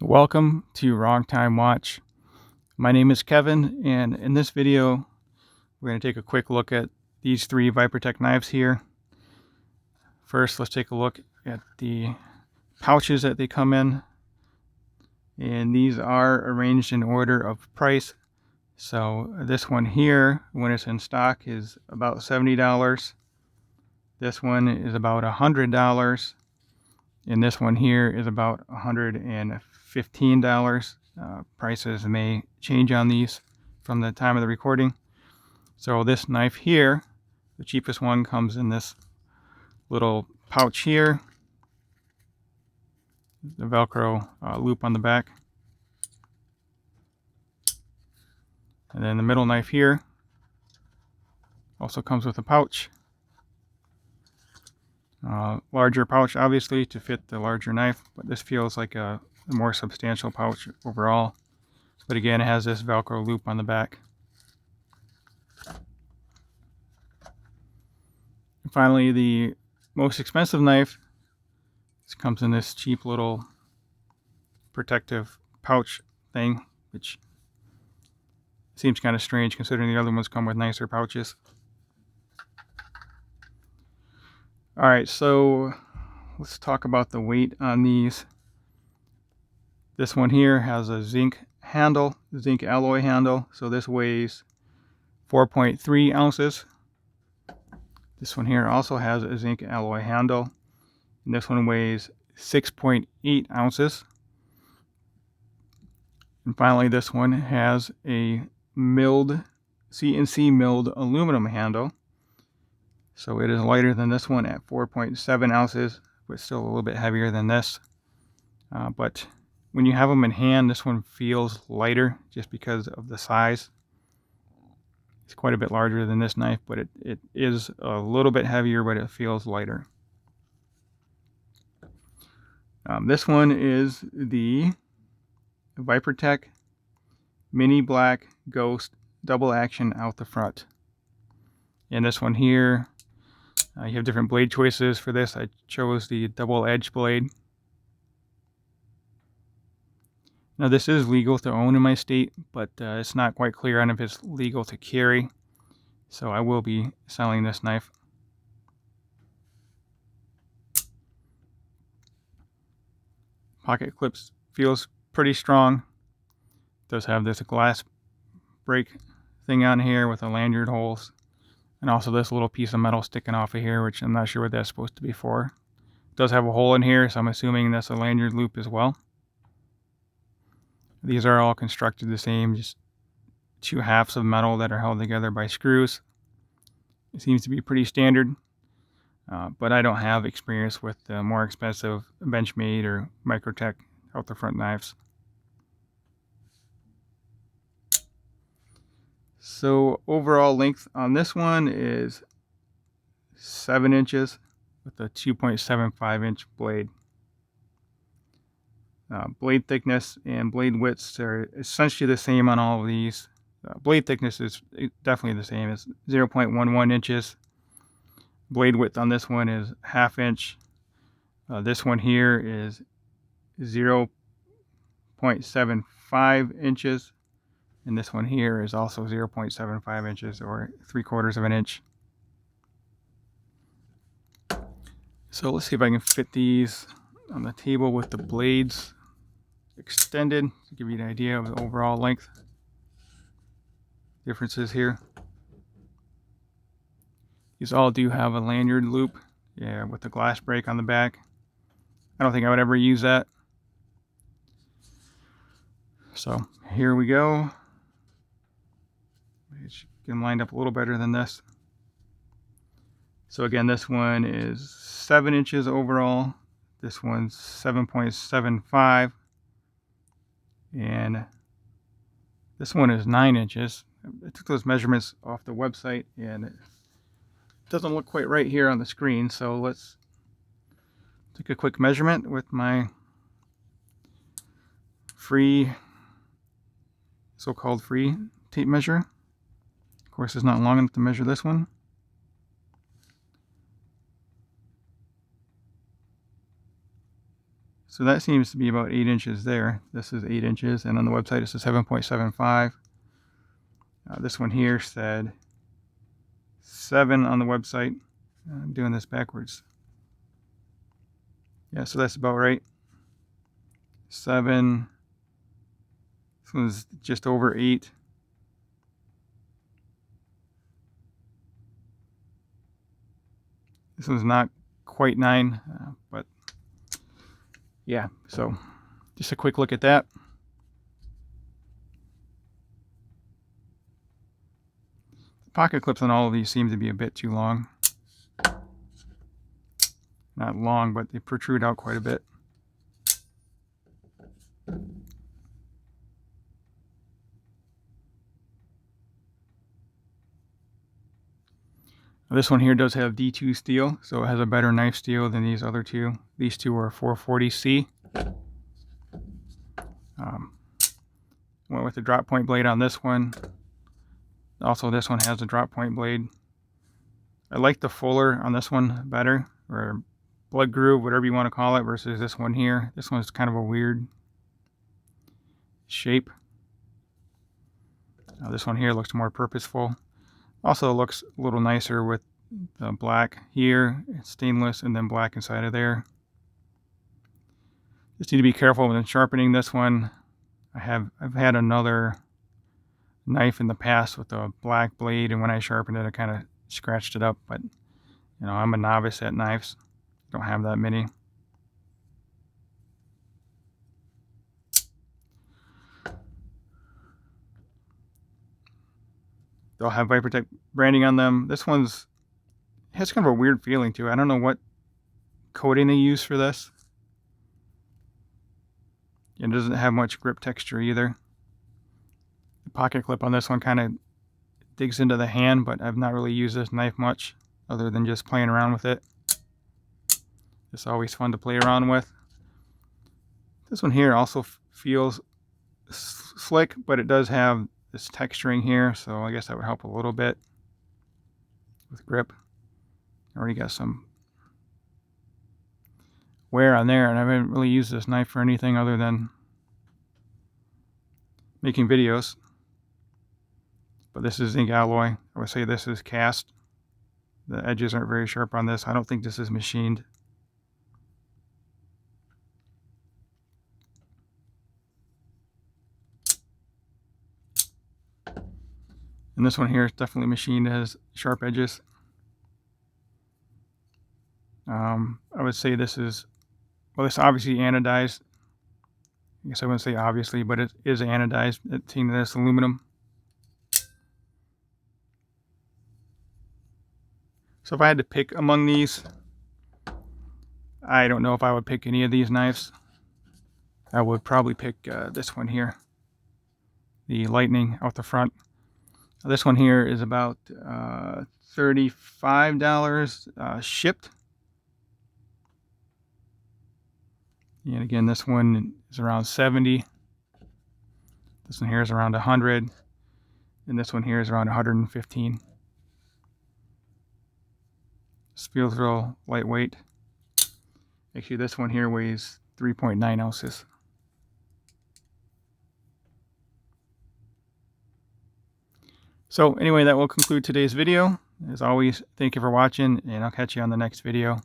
Welcome to Wrong Time Watch. My name is Kevin, and in this video we're going to take a quick look at these three ViperTech knives here. First, let's take a look at the pouches that they come in, and these are arranged in order of price. So this one here, when it's in stock, is about $70. This one is about $100, and this one here is about $115. Prices may change on these from the time of the recording. So this knife here, the cheapest one, comes in this little pouch here, the Velcro loop on the back. And then the middle knife here also comes with a pouch. Larger pouch, obviously, to fit the larger knife, but this feels like a more substantial pouch overall. But again, it has this Velcro loop on the back. And finally, the most expensive knife, this comes in this cheap little protective pouch thing, which seems kind of strange considering the other ones come with nicer pouches. Alright, so let's talk about the weight on these. This one here has a zinc handle, zinc alloy handle, so this weighs 4.3 ounces. This one here also has a zinc alloy handle, and this one weighs 6.8 ounces. And finally, this one has a milled, CNC milled aluminum handle. So it is lighter than this one at 4.7 ounces, but still a little bit heavier than this. But when you have them in hand, this one feels lighter just because of the size. It's quite a bit larger than this knife, but it is a little bit heavier, but it feels lighter. This one is the ViperTech Mini Black Ghost Double Action out the front. And this one here, you have different blade choices for this. I chose the double edge blade. Now this is legal to own in my state, but it's not quite clear on if it's legal to carry. So I will be selling this knife. Pocket clips feels pretty strong. It does have this glass break thing on here with the lanyard holes. And also this little piece of metal sticking off of here, which I'm not sure what that's supposed to be for. It does have a hole in here, so I'm assuming that's a lanyard loop as well. These are all constructed the same, just two halves of metal that are held together by screws. It seems to be pretty standard, but I don't have experience with the more expensive Benchmade or Microtech out the front knives. So overall length on this one is 7 inches with a 2.75 inch blade. Blade thickness and blade widths are essentially the same on all of these. Blade thickness is definitely the same. It's 0.11 inches. Blade width on this one is 1/2 inch. This one here is 0.75 inches. And this one here is also 0.75 inches, or 3/4 of an inch. So let's see if I can fit these on the table with the blades extended to give you an idea of the overall length differences here. These all do have a lanyard loop, yeah, with the glass break on the back. I don't think I would ever use that. So here we go. Get them lined up a little better than this. So again, this one is 7 inches overall. This one's 7.75. And this one is 9 inches. I took those measurements off the website and it doesn't look quite right here on the screen. So let's take a quick measurement with my free, so-called free tape measure. Of course, it's not long enough to measure this one. So that seems to be about 8 inches there. This is 8 inches, and on the website it says 7.75. This one here said 7 on the website. I'm doing this backwards. Yeah, so that's about right. 7. This one's just over 8. This one's not quite 9, but yeah, so just a quick look at that. The pocket clips on all of these seem to be a bit too long. Not long, but they protrude out quite a bit. This one here does have D2 steel, so it has a better knife steel than these other two. These two are 440C. Went with the drop point blade on this one. Also, this one has a drop point blade. I like the fuller on this one better, or blood groove, whatever you want to call it, versus this one here. This one's kind of a weird shape. This one here looks more purposeful. Also looks a little nicer with the black here, stainless, and then black inside of there. Just need to be careful when sharpening this one. I've had another knife in the past with a black blade, and when I sharpened it, I kind of scratched it up. But you know, I'm a novice at knives. Don't have that many. They'll have ViperTech branding on them. This one's has kind of a weird feeling to it. I don't know what coating they use for this. It doesn't have much grip texture either. The pocket clip on this one kind of digs into the hand, but I've not really used this knife much other than just playing around with it. It's always fun to play around with. This one here also feels slick, but it does have this texturing here, so I guess that would help a little bit with grip. I already got some wear on there, and I haven't really used this knife for anything other than making videos. But this is zinc alloy. I would say this is cast. The edges aren't very sharp on this. I don't think this is machined. And this one here is definitely machined. It has sharp edges. I would say this is, well, this is obviously anodized. I guess I wouldn't say obviously, but it is anodized. It's seen as aluminum. So if I had to pick among these, I don't know if I would pick any of these knives. I would probably pick this one here, the Lightning out the front. This one here is about $35 shipped. And again, this one is around 70. This one here is around 100. And this one here is around 115. This feels real lightweight. Actually, this one here weighs 3.9 ounces. So anyway, that will conclude today's video. As always, thank you for watching, and I'll catch you on the next video.